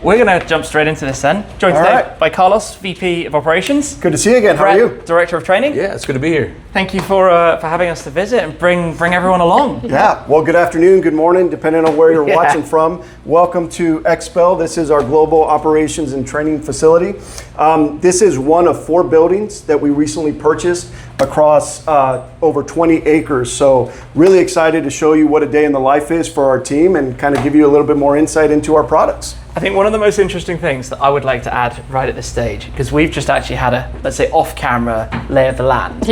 We're going to jump straight into this then. Joined today by Carlos, VP of Operations. Good to see you again. How are you? Director of Training. Yeah, it's good to be here. Thank you for having us to visit and bring everyone along. Yeah, well, good afternoon, good morning, depending on where you're watching from. Welcome to XPEL. This is our global operations and training facility. This is one of 4 buildings that we recently purchased across over 20 acres. So really excited to show you what a day in the life is for our team and kind of give you a little bit more insight into our products. I think one of the most interesting things that I would like to add right at this stage, because we've just actually had a, let's say, off-camera lay of the land,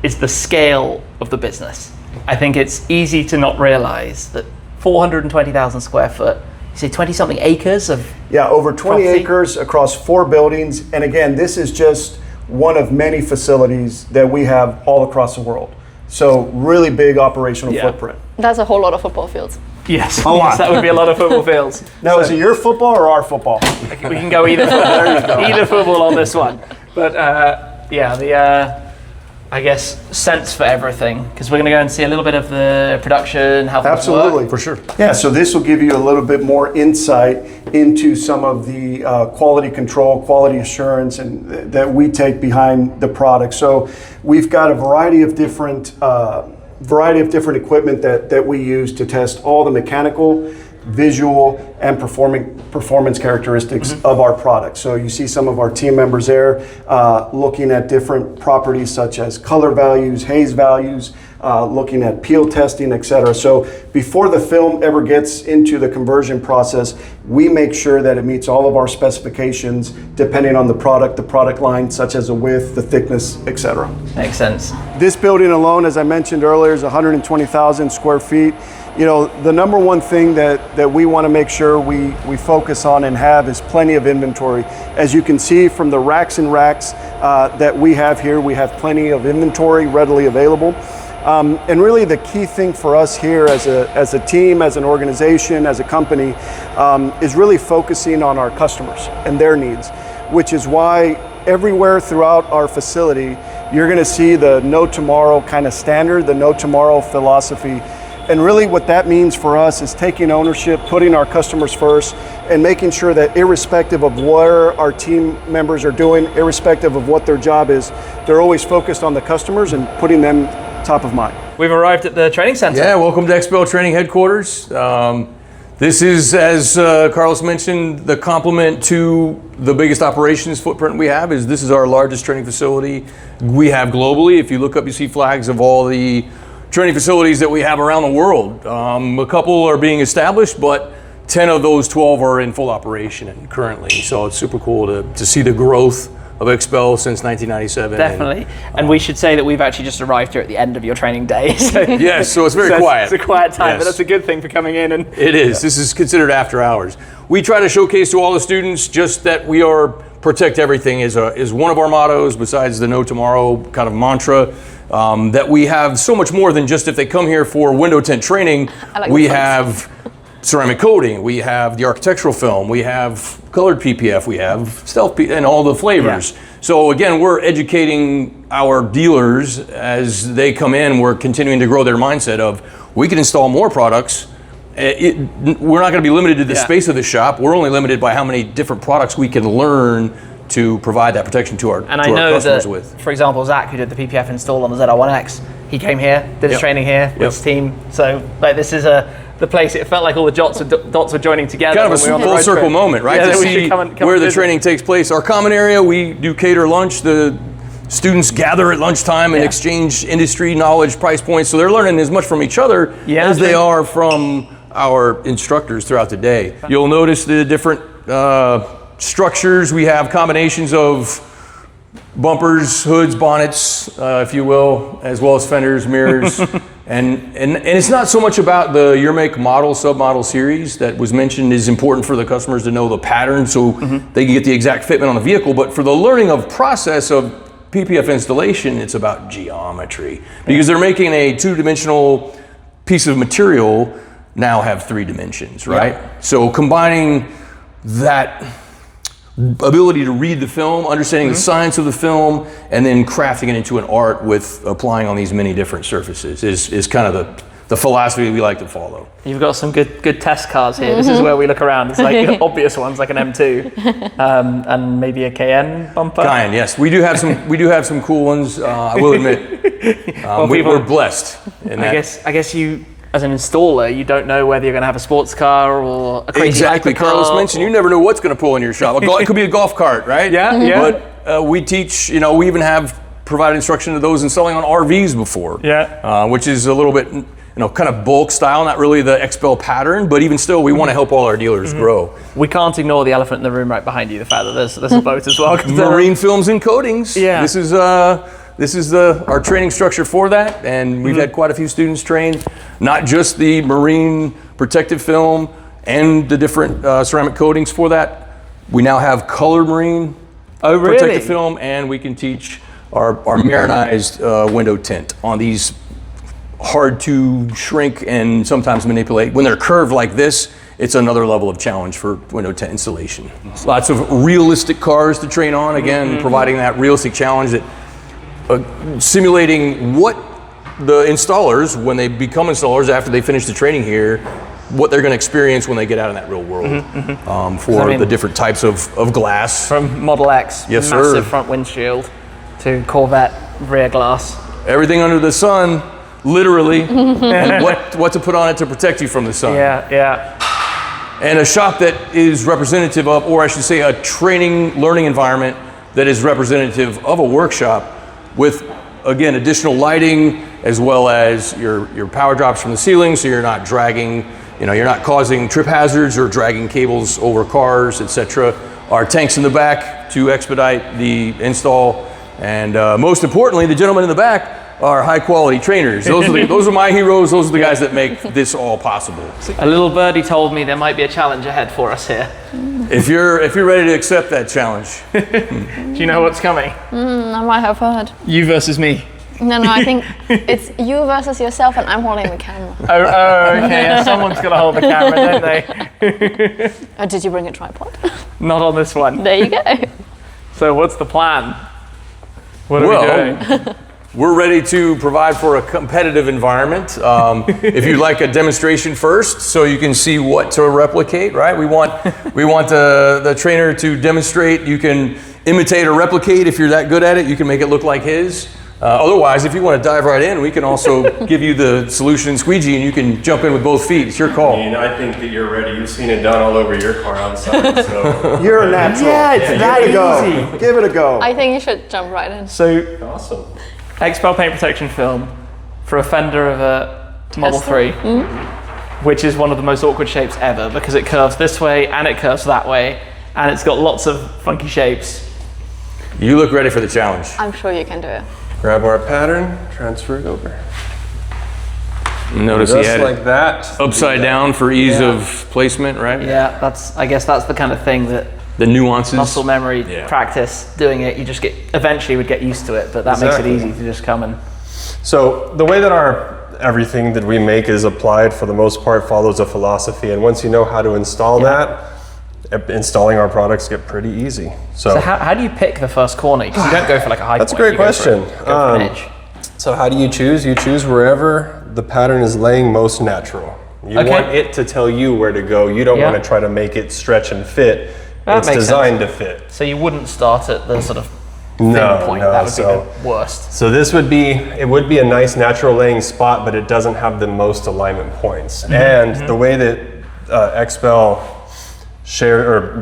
is the scale of the business. I think it's easy to not realize that 420,000 square foot, you say 20-something acres of over 20 property? acres across 4 buildings. And again, this is just one of many facilities that we have all across the world. So really big operational footprint. That's a whole lot of football fields. Yes, that would be a lot of football fields. Now, is it your football or our football? We can go either football on this one. But I guess sense for everything, because we're going to go and see a little bit of the production, how things Absolutely, work. for sure. Yeah, so this will give you a little bit more insight into some of the quality control, quality assurance, and that we take behind the product. So we've got a variety of different equipment that we use to test all the mechanical, visual, and performance characteristics of our product. So you see some of our team members there looking at different properties such as color values, haze values, looking at peel testing, etc. So before the film ever gets into the conversion process, we make sure that it meets all of our specifications depending on the product line, such as the width, the thickness, etc. Makes sense. This building alone, as I mentioned earlier, is 120,000 square feet. You know, the number one thing that we want to make sure we focus on and have is plenty of inventory. As you can see from the racks and racks that we have here, we have plenty of inventory readily available. And really the key thing for us here as a team, as an organization, as a company, is really focusing on our customers and their needs, which is why everywhere throughout our facility, you're going to see the no tomorrow kind of standard, the no tomorrow philosophy. And really what that means for us is taking ownership, putting our customers first, and making sure that irrespective of where our team members are doing, irrespective of what their job is, they're always focused on the customers and putting them top of mind. We've arrived at the training center. Yeah, welcome to XPEL Training Headquarters. This is, as Carlos mentioned, the complement to the biggest operations footprint we have. This is our largest training facility we have globally. If you look up, you see flags of all the training facilities that we have around the world. A couple are being established, but 10 of those 12 are in full operation currently. So it's super cool to see the growth of XPEL since 1997. Definitely. And we should say that we've actually just arrived here at the end of your training day. So yes, so it's very quiet. It's a quiet time, but that's a good thing for coming in. And it is. This is considered after hours. We try to showcase to all the students just that we are protect everything is one of our mottos, besides the no tomorrow kind of mantra. That we have so much more than just if they come here for window tint training, we have ceramic coating, we have the architectural film, we have colored PPF, we have stealth and all the flavors. Yeah. So again, we're educating our dealers as they come in. We're continuing to grow their mindset of we can install more products. We're not going to be limited to the space of the shop. We're only limited by how many different products we can learn to provide that protection to our customers with. For example, Zach, who did the PPF install on the ZR1X, he came here, did his training here with his team. So like this is the place. It felt like all the dots were joining together. Kind of a full circle moment, right? To see where the training takes place. Our common area, we do cater lunch. The students gather at lunchtime and exchange industry knowledge, price points. So they're learning as much from each other as they are from our instructors throughout the day. You'll notice the different structures. We have combinations of bumpers, hoods, bonnets, if you will, as well as fenders, mirrors. and it's not so much about the your make, model, submodel series that was mentioned is important for the customers to know the pattern so they can get the exact fitment on the vehicle. But for the learning of process of PPF installation, it's about geometry. Because they're making a 2-dimensional piece of material now have 3 dimensions, right? Yeah. So combining that ability to read the film, understanding the science of the film, and then crafting it into an art with applying on these many different surfaces is kind of the philosophy we like to follow. You've got some good test cars here. This is where we look around. It's like obvious ones like an M2 and maybe a Cayenne bumper. Cayenne, yes. We do have some cool ones. I will admit, we're blessed. I guess you, as an installer, you don't know whether you're going to have a sports car or a crazy exactly. Carlos mentioned you never know what's going to pull in your shop. It could be a golf cart, right? Yeah. But we teach. We even have provided instruction to those installing on RVs before. Yeah. Which is a little bit, kind of bulk style, not really the XPEL pattern, but even still, we want to help all our dealers grow. We can't ignore the elephant in the room right behind you, the fact that there's a boat as well. Marine films and coatings. Yeah. This is our training structure for that, and we've had quite a few students trained, not just the marine protective film and the different ceramic coatings for that. We now have colored marine protective film, and we can teach our marinized window tint on these hard to shrink and sometimes manipulate. When they're curved like this, it's another level of challenge for window tint installation. Lots of realistic cars to train on, again, providing that realistic challenge that simulating what the installers, when they become installers after they finish the training here, what they're going to experience when they get out in that real world for the different types of glass. From Model X, massive front windshield, to Corvette rear glass. Everything under the sun, literally, and what to put on it to protect you from the sun. Yeah. And a shop that is representative of, or I should say a training, learning environment that is representative of a workshop with, again, additional lighting as well as your power drops from the ceiling, so you're not dragging, you're not causing trip hazards or dragging cables over cars, etc. Our tanks in the back to expedite the install, and most importantly, the gentlemen in the back are high quality trainers. Those are my heroes. Those are the guys that make this all possible. A little birdie told me there might be a challenge ahead for us here. If you're ready to accept that challenge. Do you know what's coming? I might have heard. You versus me. No, I think it's you versus yourself, and I'm holding the camera. Oh, okay. Yeah, someone's got to hold the camera, don't they? Did you bring a tripod? Not on this one. There you go. So what's the plan? What are we doing? We're ready to provide for a competitive environment. If you'd like a demonstration first, so you can see what to replicate, right? We want the trainer to demonstrate. You can imitate or replicate. If you're that good at it, you can make it look like his. Otherwise, if you want to dive right in, we can also give you the solution squeegee, and you can jump in with both feet. It's your call. I think that you're ready. You've seen it done all over your car outside. So You're a natural. Yeah, it's that easy. Give it a go. I think you should jump right in. So, awesome. XPEL Paint Protection Film for a fender of a Model 3, which is one of the most awkward shapes ever because it curves this way and it curves that way, and it's got lots of funky shapes. You look ready for the challenge. I'm sure you can do it. Grab our pattern, transfer it over. Notice he Just had like that. upside down for ease of placement, right? Yeah, I guess that's the kind of thing that The nuances. muscle memory practice doing it, you just eventually would get used to it, but that makes it easy to just come and... So the way that everything that we make is applied, for the most part, follows a philosophy, and once you know how to install that, installing our products get pretty easy. So how do you pick the first corner? Because you don't go for like a high that's point. a great question. Go for an edge. So how do you choose? You choose wherever the pattern is laying most natural. You want it to tell you where to go. You don't want to try to make it stretch and fit. It's designed to fit. So you wouldn't start at the sort of thin point. No, that would be the worst. So this would be a nice natural laying spot, but it doesn't have the most alignment points. And the way that XPEL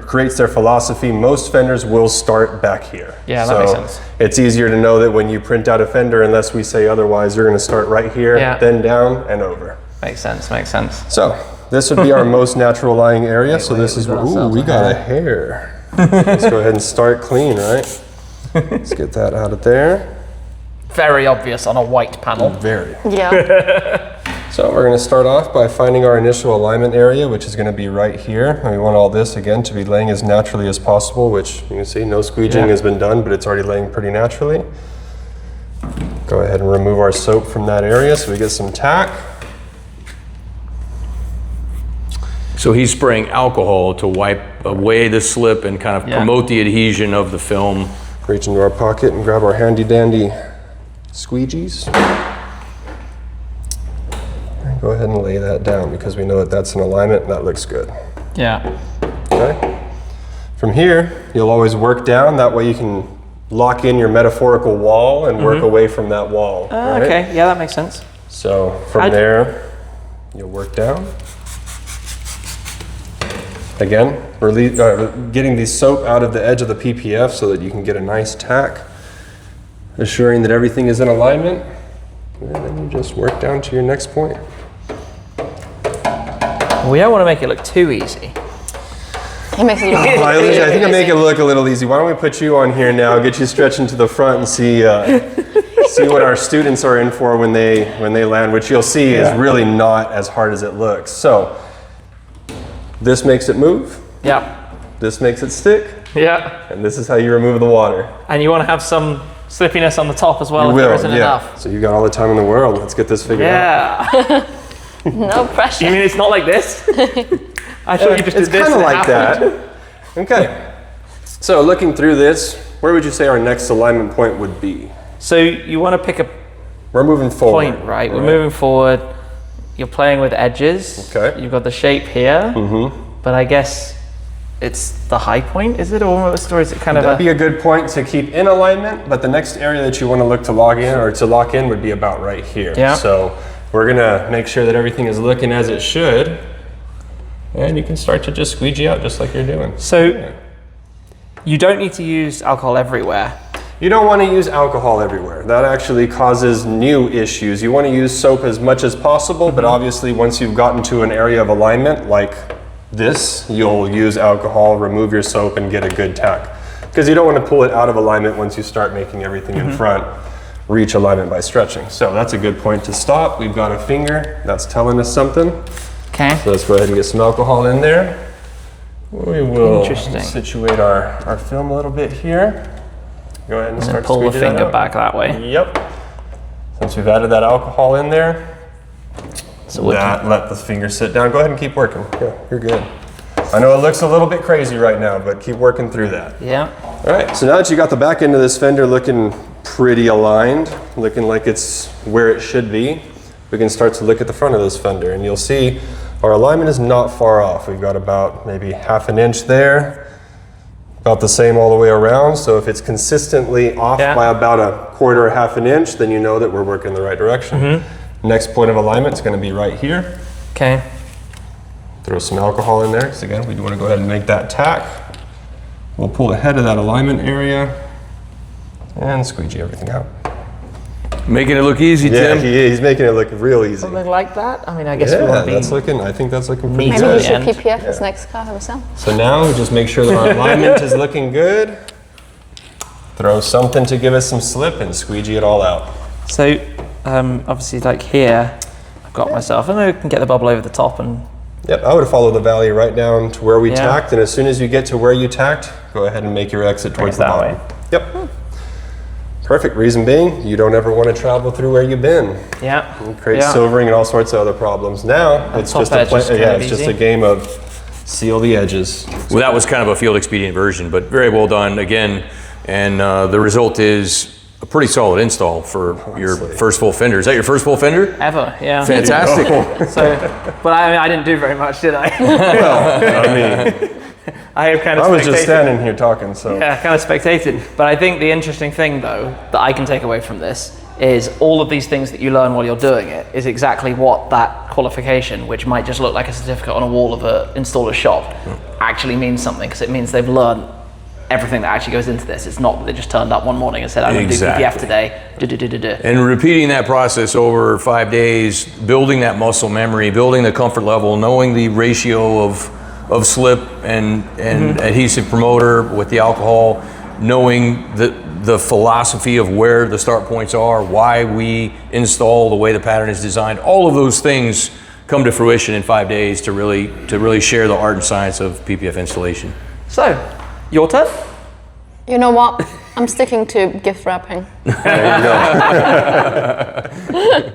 creates their philosophy, most fenders will start back here. Yeah, that makes sense. It's easier to know that when you print out a fender, unless we say otherwise, you're going to start right here, then down and over. Makes sense. So this would be our most natural lying area. So this is, we got a hair. Let's go ahead and start clean, right? Let's get that out of there. Very obvious on a white panel. Very. Yeah. So we're going to start off by finding our initial alignment area, which is going to be right here. And we want all this, again, to be laying as naturally as possible, which you can see no squeegeeing has been done, but it's already laying pretty naturally. Go ahead and remove our soap from that area so we get some tack. So he's spraying alcohol to wipe away the slip and kind of promote the adhesion of the film. Reach into our pocket and grab our handy dandy squeegees. And go go ahead and lay that down because we know that that's in alignment and that looks good. Yeah. Okay. From here, you'll always work down. That way you can lock in your metaphorical wall and work away from that wall. Right? Okay, yeah, that makes sense. So from there, you'll work down. Again, getting the soap out of the edge of the PPF so that you can get a nice tack, assuring that everything is in alignment. And then you just work down to your next point. We don't want to make it look too easy. He makes it look I think I make it look a little easy. Why don't we put you on here now, get you stretching to the front and see see what our students are in for when they land, which you'll see is really not as hard as it looks. So this makes it move. Yeah. This makes it stick. Yeah. And this is how you remove the water. And you want to have some slippiness on the top as well You if will, there isn't enough. So you got all the time in the world. Let's get this figured out. Yeah. no pressure. You mean it's not like this? I thought you just did It's this. kind of and it like happened. that. Okay. So looking through this, where would you say our next alignment point would be? So you want to pick a We're moving forward. point, right? We're moving forward. You're playing with edges. Okay. You've got the shape here. But I guess it's the high point, is it? Or is it kind of That'd be a good point to keep in alignment, but the next area that you want to look to log in or to lock in would be about right here. Yeah. So we're gonna make sure that everything is looking as it should. And you can start to just squeegee out just like you're doing. So you don't need to use alcohol everywhere. You don't want to use alcohol everywhere. That actually causes new issues. You want to use soap as much as possible, but obviously once you've gotten to an area of alignment like this, you'll use alcohol, remove your soap, and get a good tack. Because you don't want to pull it out of alignment once you start making everything in front reach alignment by stretching. So that's a good point to stop. We've got a finger that's telling us something. Okay. So let's go ahead and get some alcohol in there. We will Interesting. situate our film a little bit here. Go ahead and start Pull the squeezing that finger out. back that way. Yep. Since we've added that alcohol in there, So we can, let the finger sit down. Go ahead and keep working. Yeah, you're good. I know it looks a little bit crazy right now, but keep working through that. yeah. All right, so now that you got the back end of this fender looking pretty aligned, looking like it's where it should be, we can start to look at the front of this fender, and you'll see our alignment is not far off. We've got about maybe half an inch there, about the same all the way around. So if it's consistently off by about a quarter or half an inch, then you know that we're working in the right direction. Next point of alignment is going to be right here. Okay. Throw some alcohol in there, because again, we do want to go ahead and make that tack. We'll pull the head of that alignment area and squeegee everything out. Making it look easy, Yeah, Tim. he's making it look real easy. Something like that. I mean, I guess we Yeah, want to be. I think that's looking pretty Maybe Maybe we good. should end. PPF this next car himself. So now we just make sure that our alignment is looking good. Throw something to give us some slip and squeegee it all out. So obviously, like here, I've got myself. I know I can get the bubble over the top and. Yep, I would follow the valley right down to where we Yeah. tacked, and as soon as you get to where you tacked, go ahead and make your exit towards the that bottom. way. Yep. Perfect. Reason being, you don't ever want to travel through where you've been. Yeah. It creates silvering and all sorts of other problems. Now it's top just edge is kind of it's just easy. a game of seal the edges. Well, that was kind of a field expedient version, but very well done again. And the result is a pretty solid install for your first full fender. Is that your first full fender? Ever, yeah. Fantastic. So, but I didn't do very much, did I? Well, I mean, I kind of. I was just spectated. standing here talking, so. Yeah, kind of spectated. But I think the interesting thing, though, that I can take away from this is all of these things that you learn while you're doing it is exactly what that qualification, which might just look like a certificate on a wall of an installer's shop, actually means something, because it means they've learned everything that actually goes into this. It's not that they just turned up one morning and said, I'm going to do PPF today. And repeating that process over 5 days, building that muscle memory, building the comfort level, knowing the ratio of slip and adhesive promoter with the alcohol, knowing the philosophy of where the start points are, why we install the way the pattern is designed, all of those things come to fruition in 5 days to really share the art and science of PPF installation. So, your turn? You know what? I'm sticking to gift wrapping. There you go.